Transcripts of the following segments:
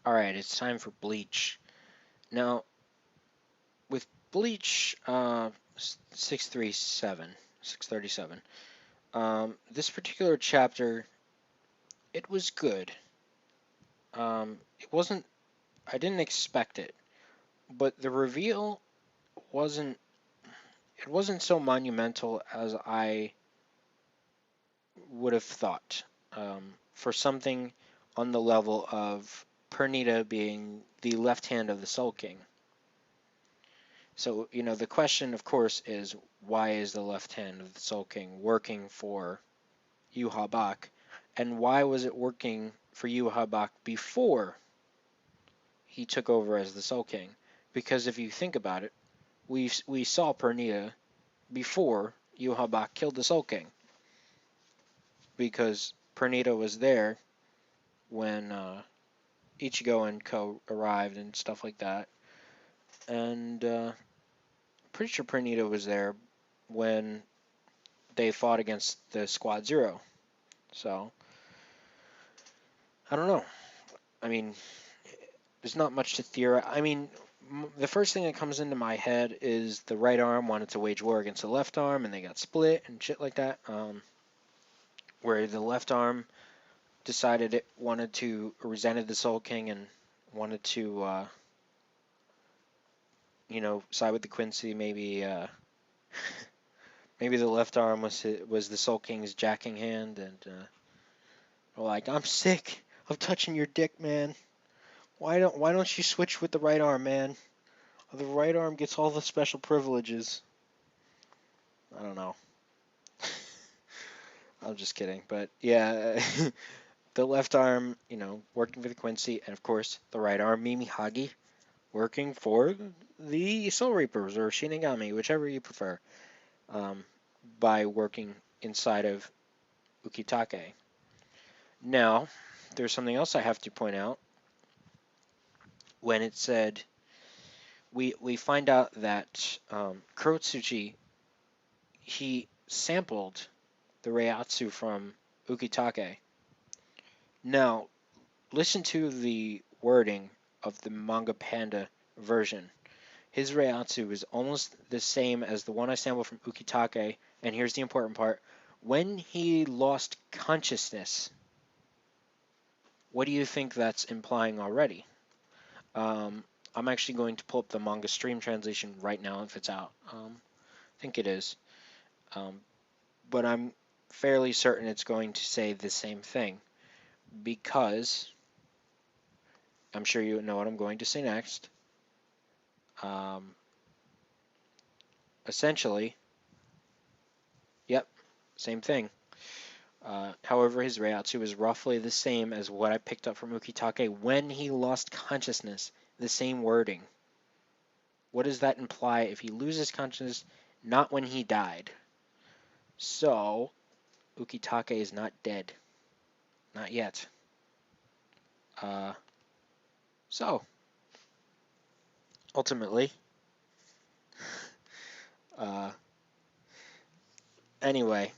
Alright, it's time for Bleach. Now, with Bleach 637, 637, this particular chapter, it was good. It wasn't, I didn't expect it, but the reveal wasn't, it wasn't so monumental as I would have thought. For something on the level of Pernita being the left hand of the Soul King. So, the question, of course, is why is the left hand of the Soul King working for Yuha Bak? And why was it working for Yuha Bak before he took over as the Soul King? Because if you think about it, we saw Pernita before Yuha Bak killed the Soul King. Because Pernita was there when Ichigo and Co. arrived and stuff like that. And pretty sure Pernita was there when they fought against the Squad Zero. So, I don't know. I mean, there's not much to theorize. I mean, the first thing that comes into my head is the right arm wanted to wage war against the left arm, and they got split and shit like that. Where the left arm decided it wanted to resented the Soul King and wanted to, side with the Quincy. Maybe the left arm was the Soul King's jacking hand, and like, I'm sick of touching your dick, man. Why don't you switch with the right arm, man? The right arm gets all the special privileges. I don't know. I'm just kidding, but yeah, the left arm, working for the Quincy, and of course the right arm, Mimi Hagi, working for the Soul Reapers or Shinigami, whichever you prefer, by working inside of Ukitake. Now, there's something else I have to point out. When it said we find out that Kurotsuchi, he sampled the Reiatsu from Ukitake. Now, listen to the wording of the Manga Panda version. His Reiatsu is almost the same as the one I sampled from Ukitake, and here's the important part. When he lost consciousness, what do you think that's implying already? I'm actually going to pull up the manga stream translation right now if it's out. I think it is. But I'm fairly certain it's going to say the same thing because I'm sure you know what I'm going to say next. Essentially, yep, same thing. However, his Reiatsu is roughly the same as what I picked up from Ukitake when he lost consciousness. The same wording. What does that imply if he loses consciousness, not when he died? So, Ukitake is not dead. Not yet. So, ultimately, anyway,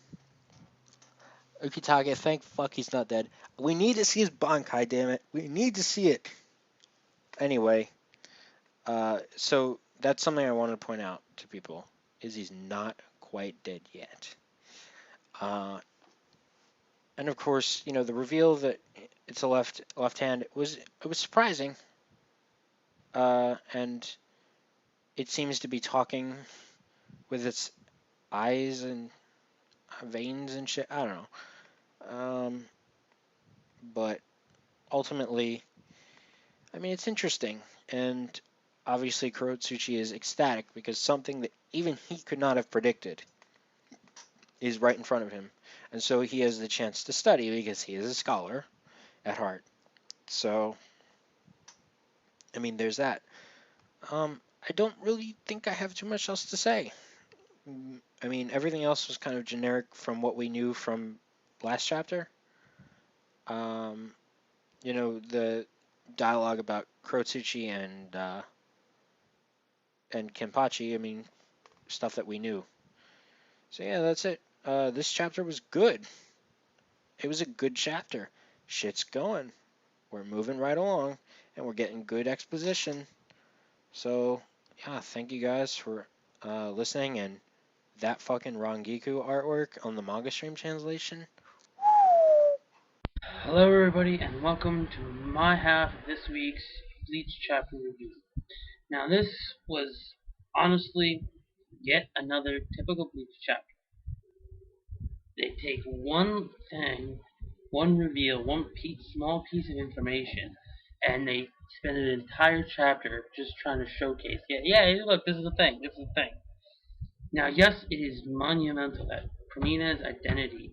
Ukitake, thank fuck he's not dead. We need to see his Bankai, damn it. We need to see it. Anyway, so that's something I wanted to point out to people, is he's not quite dead yet. And of course, the reveal that it's a left hand it was surprising. And it seems to be talking with its eyes and veins and shit. I don't know. But ultimately, I mean, it's interesting. And obviously, Kurotsuchi is ecstatic because something that even he could not have predicted is right in front of him. And so he has the chance to study because he is a scholar at heart. So, I mean, there's that. I don't really think I have too much else to say. I mean, everything else was kind of generic from what we knew from last chapter. The dialogue about Kurotsuchi and Kenpachi, I mean, stuff that we knew. So yeah, that's it. This chapter was good. It was a good chapter. Shit's going. we're moving right along, and we're getting good exposition. So, yeah, thank you guys for listening, and that fucking Rangiku artwork on the manga stream translation. Hello, everybody, and welcome to my half of this week's Bleach chapter review. Now, this was honestly yet another typical Bleach chapter. They take one thing, one reveal, small piece of information, and they spend an entire chapter just trying to showcase, look, this is the thing, this is the thing. Now, yes, it is monumental that Pramina's identity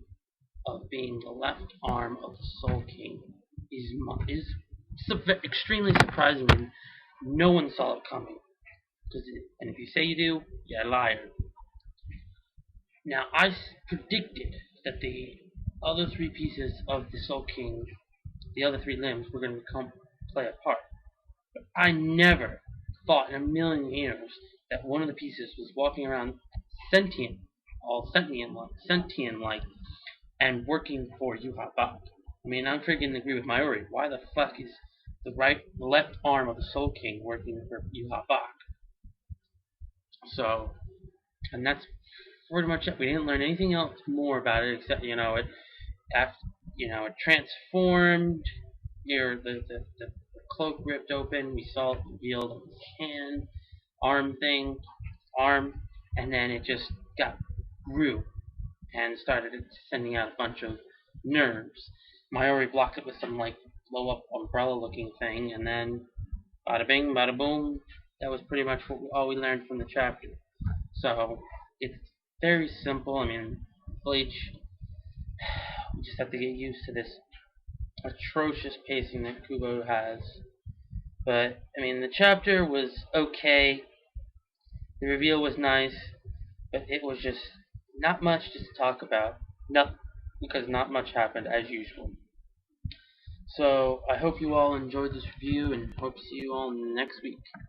of being the left arm of the Soul King is extremely surprising, and no one saw it coming. And if you say you do, you're a liar. Now, predicted that the other three pieces of the Soul King, the other three limbs, were going to come play a part. But I never thought in a million years that one of the pieces was walking around sentient, all sentient-like, and working for Yuha Bak. I mean, I'm freaking agree with Mayuri. Why the fuck is the left arm of the Soul King working for Yuha Bak? So, and that's pretty much it. We didn't learn anything else more about it except it transformed. The cloak ripped open. We saw it revealed on his hand, arm, and then it just got grew and started sending out a bunch of nerves. Mayuri blocked it with some like blow up umbrella looking thing, and then bada bing, bada boom. That was pretty much all we learned from the chapter. So it's very simple. I mean, Bleach, we just have to get used to this atrocious pacing that Kubo has. But I mean, the chapter was okay. The reveal was nice, but it was just not much to talk about. Not because not much happened as usual. So I hope you all enjoyed this review and hope to see you all next week.